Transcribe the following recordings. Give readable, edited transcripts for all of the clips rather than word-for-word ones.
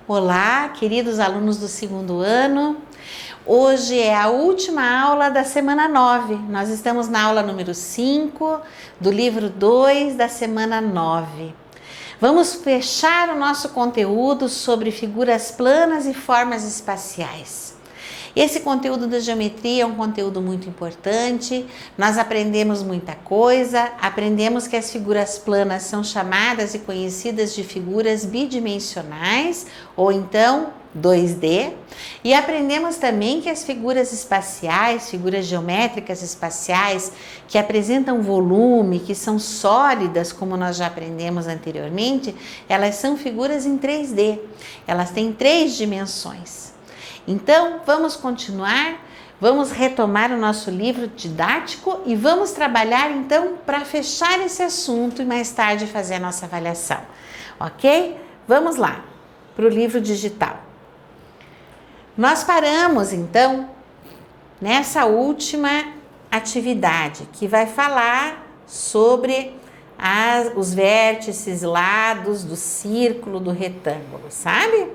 Olá, queridos alunos do segundo ano. Hoje é a última aula da semana 9. Nós estamos na aula número 5 do livro 2 da semana 9. Vamos fechar o nosso conteúdo sobre figuras planas e formas espaciais. Esse conteúdo da geometria é um conteúdo muito importante, nós aprendemos muita coisa, aprendemos que as figuras planas são chamadas e conhecidas de figuras bidimensionais, ou então 2D, e aprendemos também que as figuras espaciais, figuras geométricas espaciais, que apresentam volume, que são sólidas, como nós já aprendemos anteriormente, elas são figuras em 3D, elas têm 3 dimensões. Então, vamos continuar, vamos retomar o nosso livro didático e vamos trabalhar então para fechar esse assunto e mais tarde fazer a nossa avaliação, ok? Vamos lá, para o livro digital. Nós paramos então nessa última atividade que vai falar sobre os vértices, lados do círculo, do retângulo, sabe?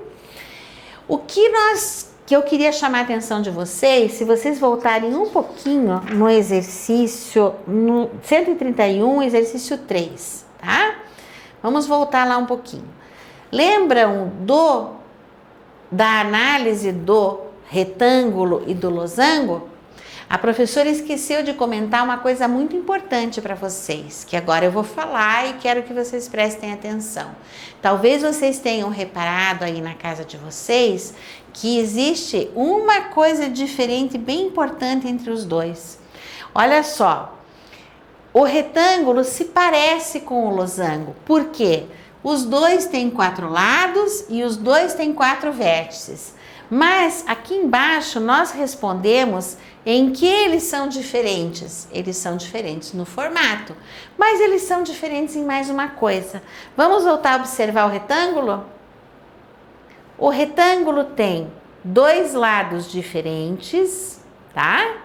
O que eu queria chamar a atenção de vocês, se vocês voltarem um pouquinho no exercício, no 131, exercício 3, tá? Vamos voltar lá um pouquinho. Lembram da análise do retângulo e do losango? A professora esqueceu de comentar uma coisa muito importante para vocês, que agora eu vou falar e quero que vocês prestem atenção. Talvez vocês tenham reparado aí na casa de vocês que existe uma coisa diferente bem importante entre os dois. Olha só, o retângulo se parece com o losango. Por quê? Os dois têm 4 lados e os dois têm 4 vértices. Mas aqui embaixo nós respondemos em que eles são diferentes. Eles são diferentes no formato, mas eles são diferentes em mais uma coisa. Vamos voltar a observar o retângulo? O retângulo tem 2 lados diferentes, tá?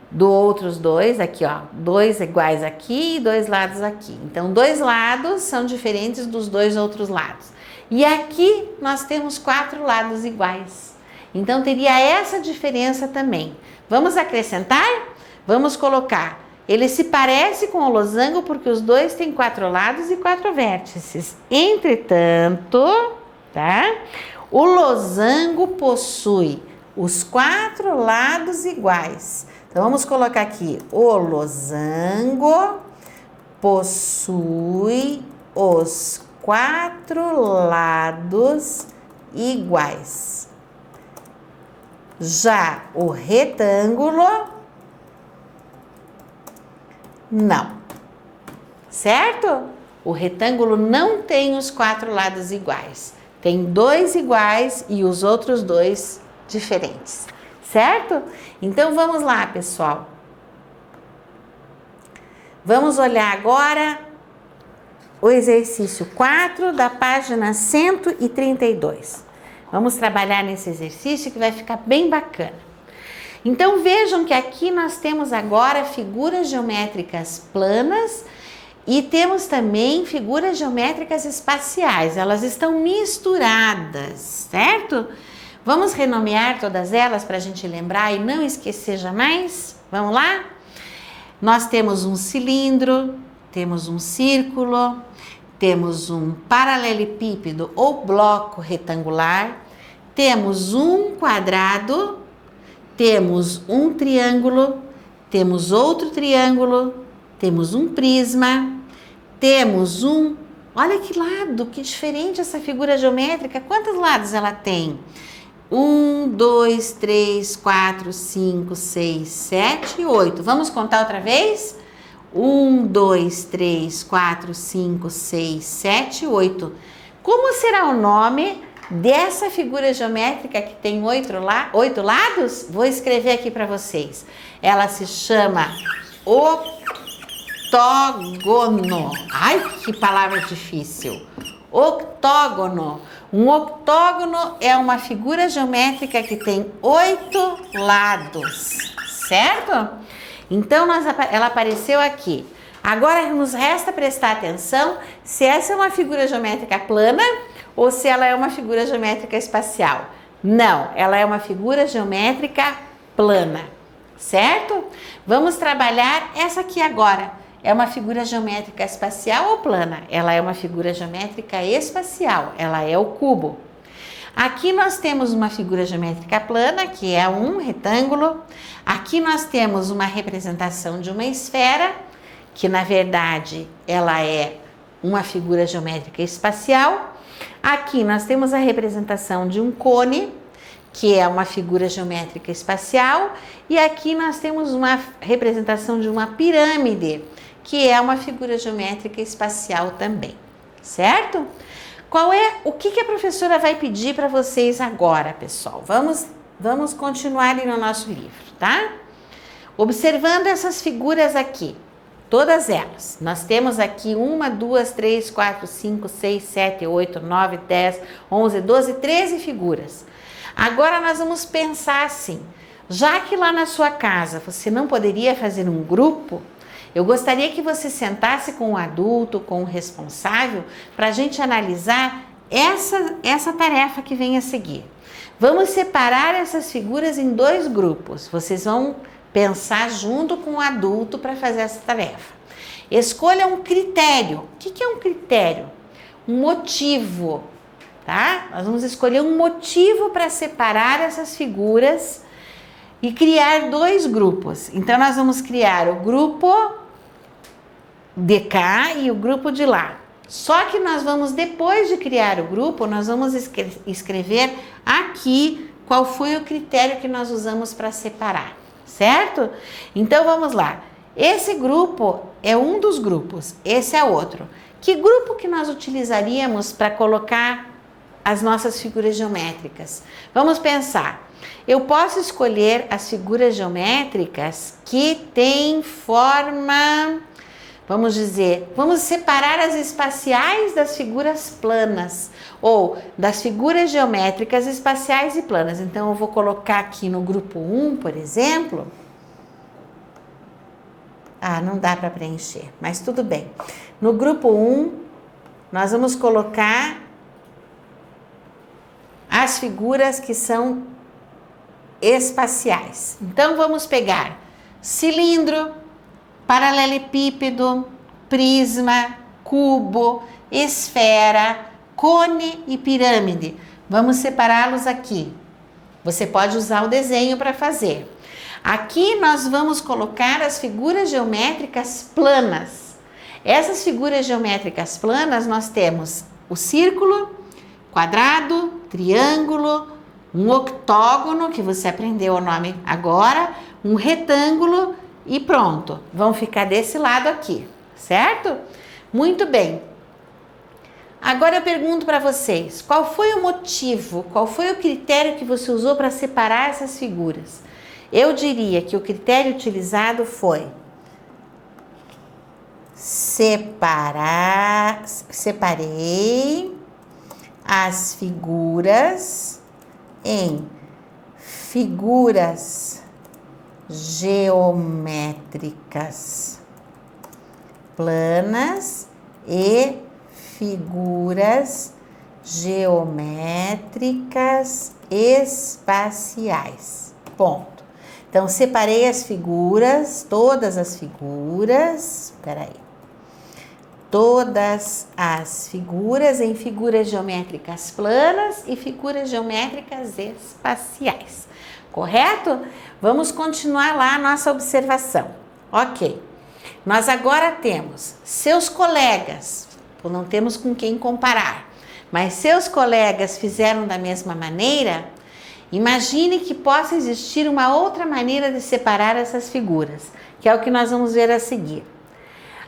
Do outros dois, aqui ó, 2 iguais aqui e 2 lados aqui. Então, 2 lados são diferentes dos 2 outros lados. E aqui nós temos 4 lados iguais. Então, teria essa diferença também. Vamos acrescentar? Vamos colocar. Ele se parece com o losango porque os dois têm 4 lados e 4 vértices. Entretanto, tá? O losango possui os 4 lados iguais. Então, vamos colocar aqui. O losango possui os 4 lados iguais. Já o retângulo, não. Certo? O retângulo não tem os 4 lados iguais. Tem 2 iguais e os outros 2 diferentes. Certo? Então, vamos lá, pessoal. Vamos olhar agora o exercício 4 da página 132. Vamos trabalhar nesse exercício que vai ficar bem bacana. Então, vejam que aqui nós temos agora figuras geométricas planas e temos também figuras geométricas espaciais. Elas estão misturadas, certo? Vamos renomear todas elas para a gente lembrar e não esquecer jamais? Vamos lá? Nós temos um cilindro, temos um círculo, temos um paralelepípedo ou bloco retangular, temos um quadrado, temos um triângulo, temos outro triângulo, temos um prisma, temos olha que lado, que diferente essa figura geométrica. Quantos lados ela tem? 1, 2, 3, 4, 5, 6, 7, 8. Vamos contar outra vez? 1, 2, 3, 4, 5, 6, 7, 8. Como será o nome dessa figura geométrica que tem 8 lados? Vou escrever aqui para vocês. Ela se chama octógono. Ai, que palavra difícil. Octógono. Um octógono é uma figura geométrica que tem 8 lados, certo? Então, ela apareceu aqui. Agora nos resta prestar atenção se essa é uma figura geométrica plana ou se ela é uma figura geométrica espacial. Não, ela é uma figura geométrica plana, certo? Vamos trabalhar essa aqui agora. É uma figura geométrica espacial ou plana? Ela é uma figura geométrica espacial, ela é o cubo. Aqui nós temos uma figura geométrica plana, que é um retângulo. Aqui nós temos uma representação de uma esfera, que na verdade ela é uma figura geométrica espacial. Aqui nós temos a representação de um cone, que é uma figura geométrica espacial. E aqui nós temos uma representação de uma pirâmide, que é uma figura geométrica espacial também, certo? O que a professora vai pedir para vocês agora, pessoal? Vamos continuar ali no nosso livro, tá? Observando essas figuras aqui, todas elas. Nós temos aqui 1, 2, 3, 4, 5, 6, 7, 8, 9, 10, 11, 12, 13 figuras. Agora nós vamos pensar assim, já que lá na sua casa você não poderia fazer um grupo, eu gostaria que você sentasse com o adulto, com o responsável, para a gente analisar essa tarefa que vem a seguir. Vamos separar essas figuras em 2 grupos. Vocês vão pensar junto com o adulto para fazer essa tarefa. Escolha um critério. O que é um critério? Um motivo, tá? Nós vamos escolher um motivo para separar essas figuras e criar 2 grupos. Então, nós vamos criar o grupo de cá e o grupo de lá. Só que nós vamos, depois de criar o grupo, nós vamos escrever aqui qual foi o critério que nós usamos para separar, certo? Então, vamos lá. Esse grupo é um dos grupos, esse é outro. Que grupo que nós utilizaríamos para colocar as nossas figuras geométricas? Vamos pensar. Eu posso escolher as figuras geométricas que têm forma, vamos dizer, vamos separar as espaciais das figuras planas ou das figuras geométricas espaciais e planas. Então, eu vou colocar aqui no grupo 1, por exemplo. Não dá para preencher, mas tudo bem. No grupo 1, nós vamos colocar as figuras que são espaciais. Então, vamos pegar cilindro, paralelepípedo, prisma, cubo, esfera, cone e pirâmide. Vamos separá-los aqui. Você pode usar o desenho para fazer. Aqui nós vamos colocar as figuras geométricas planas. Essas figuras geométricas planas nós temos o círculo, quadrado, triângulo, um octógono, que você aprendeu o nome agora, um retângulo e pronto. Vão ficar desse lado aqui, certo? Muito bem. Agora eu pergunto para vocês, qual foi o motivo, qual foi o critério que você usou para separar essas figuras? Eu diria que o critério utilizado foi separei as figuras em figuras geométricas planas e figuras geométricas espaciais. Ponto. Então, separei as figuras, todas as figuras, todas as figuras em figuras geométricas planas e figuras geométricas espaciais. Correto? Vamos continuar lá a nossa observação. Ok. Nós agora temos seus colegas, não temos com quem comparar, mas seus colegas fizeram da mesma maneira. Imagine que possa existir uma outra maneira de separar essas figuras, que é o que nós vamos ver a seguir.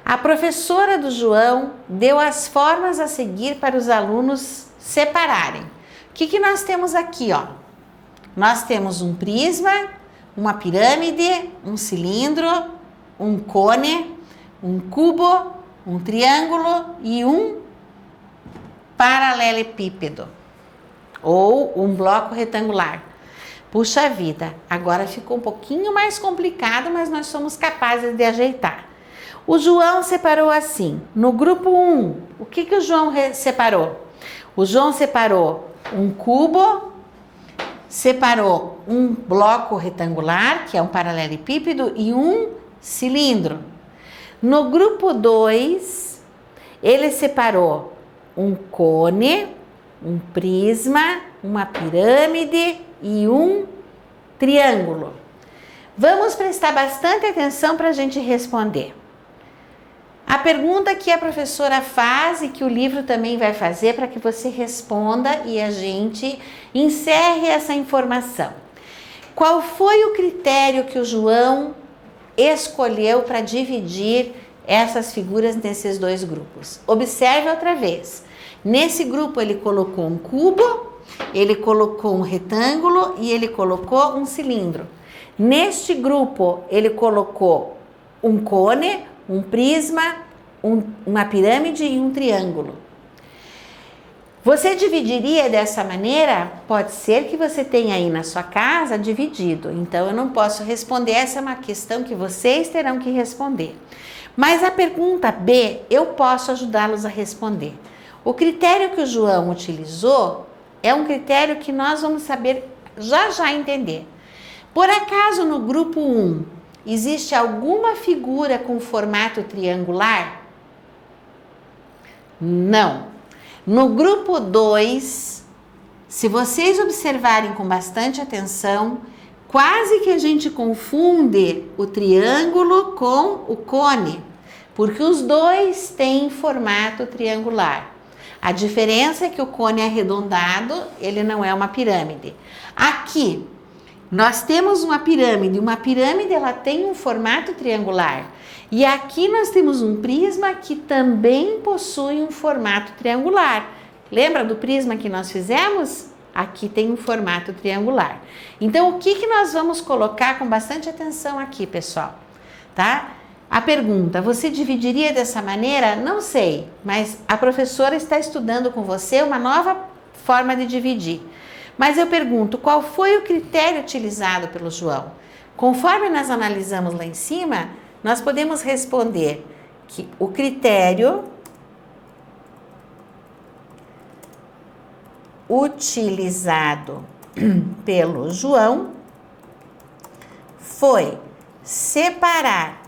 A professora do João deu as formas a seguir para os alunos separarem. O que nós temos aqui, ó? Nós temos um prisma, uma pirâmide, um cilindro, um cone, um cubo, um triângulo e um paralelepípedo ou um bloco retangular. Puxa vida, agora ficou um pouquinho mais complicado, mas nós somos capazes de ajeitar. O João separou assim, no grupo 1, o que o João separou? O João separou um cubo, separou um bloco retangular, que é um paralelepípedo, e um cilindro. No grupo 2, ele separou um cone, um prisma, uma pirâmide e um triângulo. Vamos prestar bastante atenção para a gente responder. A pergunta que a professora faz e que o livro também vai fazer para que você responda e a gente encerre essa informação. Qual foi o critério que o João escolheu para dividir essas figuras nesses dois grupos? Observe outra vez. Nesse grupo ele colocou um cubo, ele colocou um retângulo e ele colocou um cilindro. Neste grupo ele colocou um cone, um prisma, uma pirâmide e um triângulo. Você dividiria dessa maneira? Pode ser que você tenha aí na sua casa dividido, então eu não posso responder, essa é uma questão que vocês terão que responder. Mas a pergunta B, eu posso ajudá-los a responder. O critério que o João utilizou é um critério que nós vamos saber já entender. Por acaso no grupo 1 existe alguma figura com formato triangular? Não. No grupo 2, se vocês observarem com bastante atenção, quase que a gente confunde o triângulo com o cone, porque os dois têm formato triangular. A diferença é que o cone é arredondado, ele não é uma pirâmide. Aqui, nós temos uma pirâmide ela tem um formato triangular. E aqui nós temos um prisma que também possui um formato triangular. Lembra do prisma que nós fizemos? Aqui tem um formato triangular. Então, o que nós vamos colocar com bastante atenção aqui, pessoal? Tá? A pergunta, você dividiria dessa maneira? Não sei, mas a professora está estudando com você uma nova forma de dividir. Mas eu pergunto, qual foi o critério utilizado pelo João? Conforme nós analisamos lá em cima, nós podemos responder que o critério utilizado pelo João foi separar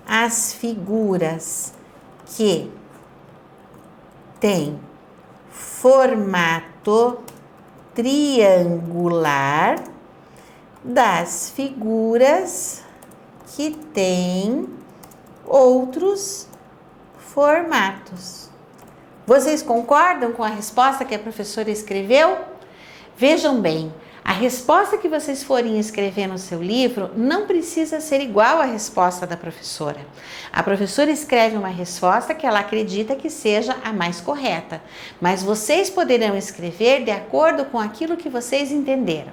as figuras que têm formato triangular das figuras que têm outros formatos. Vocês concordam com a resposta que a professora escreveu? Vejam bem, a resposta que vocês forem escrever no seu livro não precisa ser igual à resposta da professora. A professora escreve uma resposta que ela acredita que seja a mais correta, mas vocês poderão escrever de acordo com aquilo que vocês entenderam.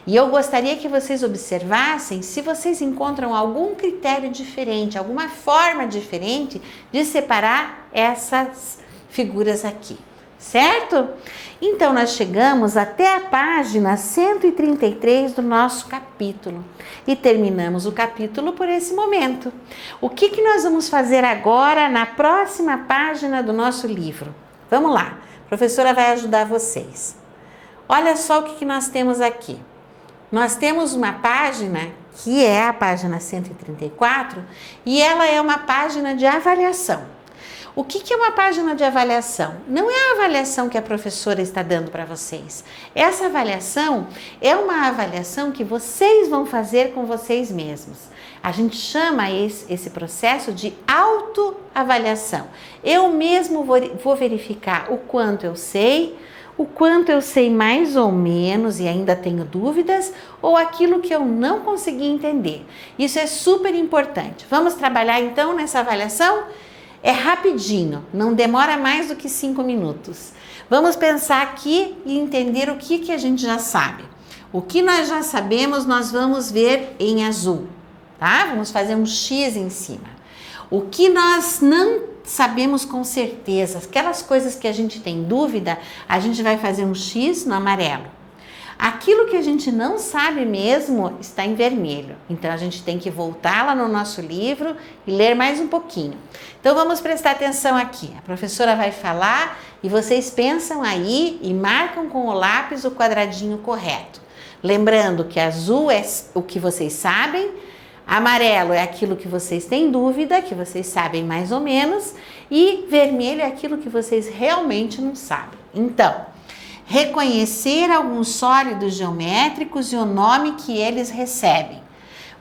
E eu gostaria que vocês observassem se vocês encontram algum critério diferente, alguma forma diferente de separar essas figuras aqui. Certo? Então, nós chegamos até a página 133 do nosso capítulo e terminamos o capítulo por esse momento. O que nós vamos fazer agora na próxima página do nosso livro? Vamos lá, a professora vai ajudar vocês. Olha só o que nós temos aqui. Nós temos uma página que é a página 134 e ela é uma página de avaliação. O que é uma página de avaliação? Não é a avaliação que a professora está dando para vocês. Essa avaliação é uma avaliação que vocês vão fazer com vocês mesmos. A gente chama esse processo de autoavaliação. Eu mesmo vou verificar o quanto eu sei mais ou menos e ainda tenho dúvidas, ou aquilo que eu não consegui entender. Isso é super importante. Vamos trabalhar então nessa avaliação? É rapidinho, não demora mais do que 5 minutos. Vamos pensar aqui e entender o que a gente já sabe. O que nós já sabemos, nós vamos ver em azul, tá? Vamos fazer um X em cima. O que nós não sabemos com certeza, aquelas coisas que a gente tem dúvida, a gente vai fazer um X no amarelo. Aquilo que a gente não sabe mesmo está em vermelho. Então a gente tem que voltar lá no nosso livro e ler mais um pouquinho. Então vamos prestar atenção aqui. A professora vai falar e vocês pensam aí e marcam com o lápis o quadradinho correto. Lembrando que azul é o que vocês sabem, amarelo é aquilo que vocês têm dúvida, que vocês sabem mais ou menos, e vermelho é aquilo que vocês realmente não sabem. Então, reconhecer alguns sólidos geométricos e o nome que eles recebem.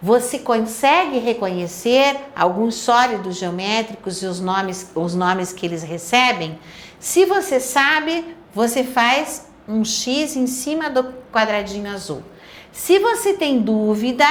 Você consegue reconhecer alguns sólidos geométricos e os nomes que eles recebem? Se você sabe, você faz um X em cima do quadradinho azul. Se você tem dúvida,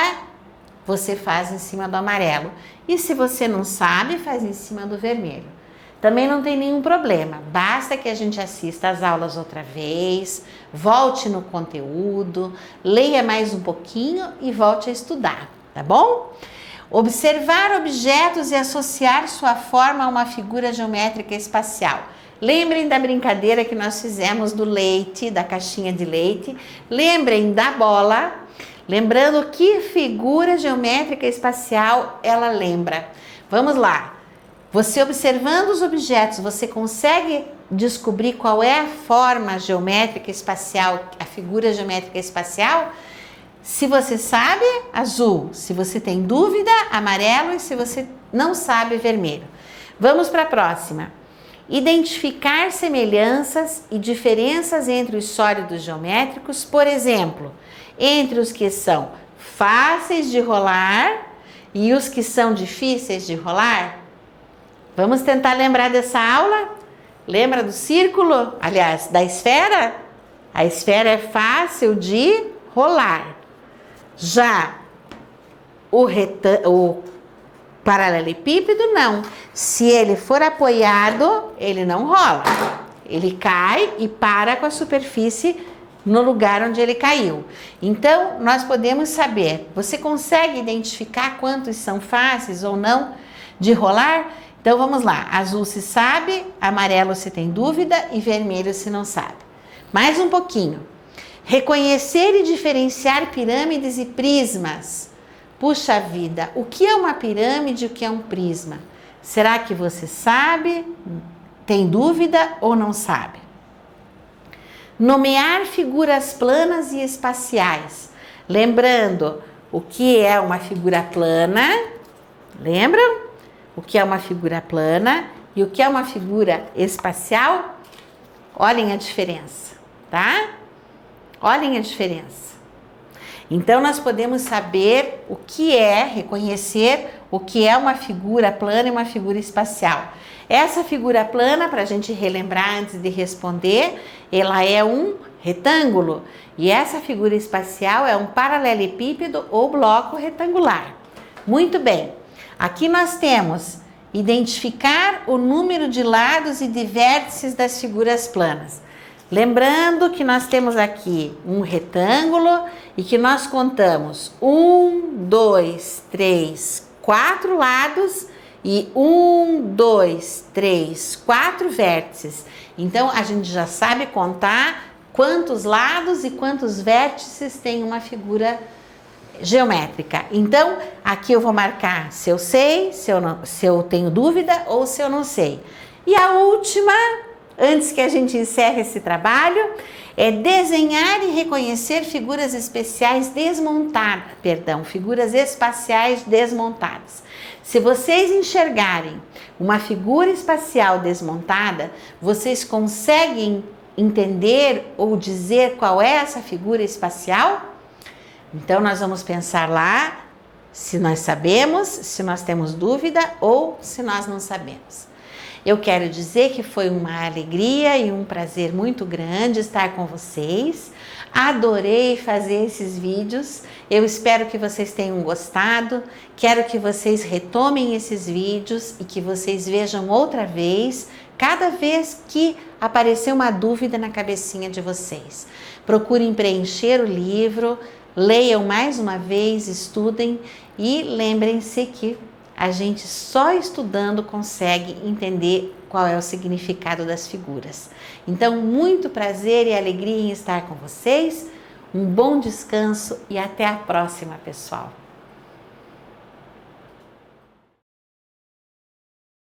você faz em cima do amarelo. E se você não sabe, faz em cima do vermelho. Também não tem nenhum problema, basta que a gente assista às aulas outra vez, volte no conteúdo, leia mais um pouquinho e volte a estudar, tá bom? Observar objetos e associar sua forma a uma figura geométrica espacial. Lembrem da brincadeira que nós fizemos do leite, da caixinha de leite. Lembrem da bola, lembrando que figura geométrica espacial ela lembra. Vamos lá. Você observando os objetos, você consegue descobrir qual é a forma geométrica espacial, a figura geométrica espacial? Se você sabe, azul. Se você tem dúvida, amarelo. E se você não sabe, vermelho. Vamos para a próxima. Identificar semelhanças e diferenças entre os sólidos geométricos, por exemplo, entre os que são fáceis de rolar e os que são difíceis de rolar. Vamos tentar lembrar dessa aula? Lembra do círculo? Aliás, da esfera? A esfera é fácil de rolar. Já o paralelepípedo não. Se ele for apoiado, ele não rola. Ele cai e para com a superfície no lugar onde ele caiu. Então, nós podemos saber, você consegue identificar quantos são fáceis ou não de rolar? Então vamos lá, azul se sabe, amarelo se tem dúvida e vermelho se não sabe. Mais um pouquinho. Reconhecer e diferenciar pirâmides e prismas. Puxa vida, o que é uma pirâmide e o que é um prisma? Será que você sabe, tem dúvida ou não sabe? Nomear figuras planas e espaciais. Lembrando, o que é uma figura plana? Lembram? O que é uma figura plana e o que é uma figura espacial? Olhem a diferença, tá? Olhem a diferença. Então, nós podemos saber o que é, reconhecer o que é uma figura plana e uma figura espacial. Essa figura plana, para a gente relembrar antes de responder, ela é um retângulo. E essa figura espacial é um paralelepípedo ou bloco retangular. Muito bem. Aqui nós temos identificar o número de lados e de vértices das figuras planas. Lembrando que nós temos aqui um retângulo e que nós contamos 1, 2, 3, 4 lados e 1, 2, 3, 4 vértices. Então, a gente já sabe contar quantos lados e quantos vértices tem uma figura geométrica. Então, aqui eu vou marcar se eu sei, se eu tenho dúvida ou se eu não sei. E a última, antes que a gente encerre esse trabalho, é desenhar e reconhecer figuras especiais desmontadas, figuras espaciais desmontadas. Se vocês enxergarem uma figura espacial desmontada, vocês conseguem entender ou dizer qual é essa figura espacial? Então, nós vamos pensar lá se nós sabemos, se nós temos dúvida ou se nós não sabemos. Eu quero dizer que foi uma alegria e um prazer muito grande estar com vocês. Adorei fazer esses vídeos. Eu espero que vocês tenham gostado. Quero que vocês retomem esses vídeos e que vocês vejam outra vez, cada vez que aparecer uma dúvida na cabecinha de vocês. Procurem preencher o livro. Leiam mais uma vez, estudem e lembrem-se que a gente só estudando consegue entender qual é o significado das figuras. Então, muito prazer e alegria em estar com vocês. Um bom descanso e até a próxima, pessoal!